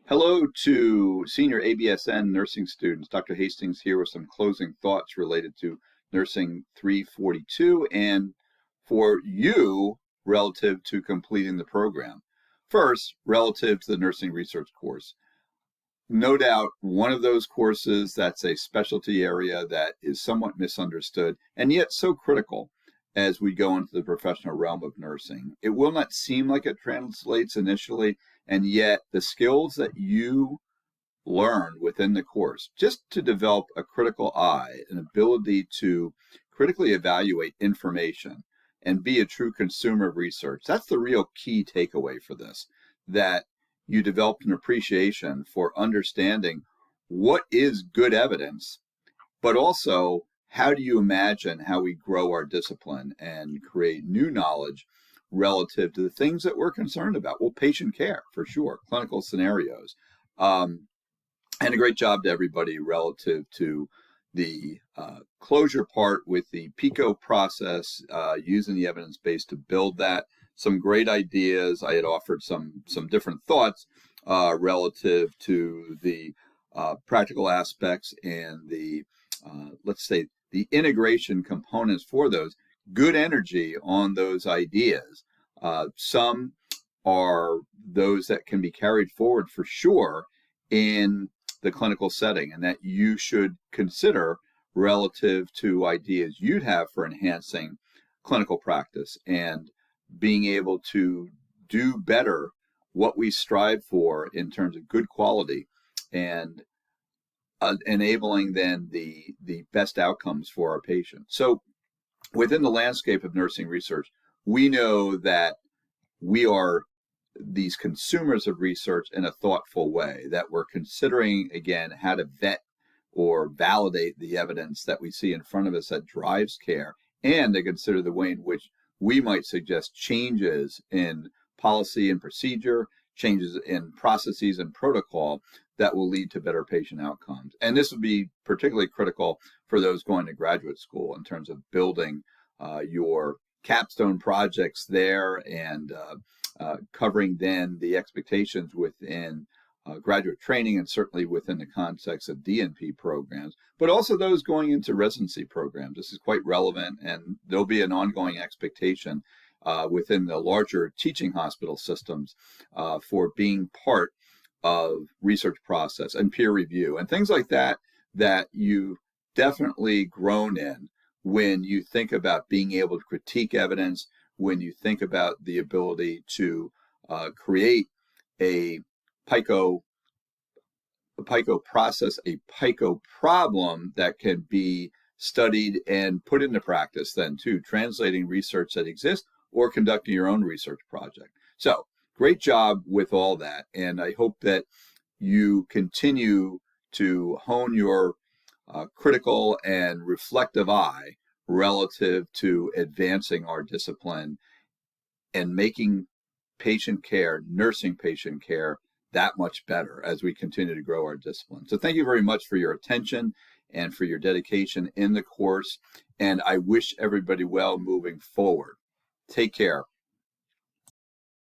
Hello to senior ABSN nursing students. Dr. Hastings here with some closing thoughts related to Nursing 342 and for you relative to completing the program. First, relative to the nursing research course. No doubt one of those courses that's a specialty area that is somewhat misunderstood and yet so critical as we go into the professional realm of nursing. It will not seem like it translates initially, and yet the skills that you learn within the course, just to develop a critical eye, an ability to critically evaluate information and be a true consumer of research, that's the real key takeaway for this, that you developed an appreciation for understanding what is good evidence, but also how do you imagine how we grow our discipline and create new knowledge relative to the things that we're concerned about? Well, patient care, for sure, clinical scenarios. And a great job to everybody relative to the closure part with the PICO process, using the evidence base to build that. Some great ideas. I had offered some different thoughts relative to the practical aspects and the, let's say, the integration components for those. Good energy on those ideas. Some are those that can be carried forward for sure in the clinical setting, and that you should consider relative to ideas you'd have for enhancing clinical practice and being able to do better what we strive for in terms of good quality and enabling then the best outcomes for our patients. So within the landscape of nursing research, we know that we are these consumers of research in a thoughtful way, that we're considering, again, how to vet or validate the evidence that we see in front of us that drives care, and to consider the way in which we might suggest changes in policy and procedure, changes in processes and protocol that will lead to better patient outcomes. And this would be particularly critical for those going to graduate school in terms of building your capstone projects there and covering then the expectations within graduate training and certainly within the context of DNP programs, but also those going into residency programs. This is quite relevant, and there'll be an ongoing expectation within the larger teaching hospital systems for being part of research process and peer review and things like that, that you've definitely grown in when you think about being able to critique evidence, when you think about the ability to create a PICO process, a PICO problem that can be studied and put into practice then too, translating research that exists or conducting your own research project. So great job with all that. And I hope that you continue to hone your critical and reflective eye relative to advancing our discipline and making patient care, nursing patient care, that much better as we continue to grow our discipline. So thank you very much for your attention and for your dedication in the course. And I wish everybody well moving forward. Take care.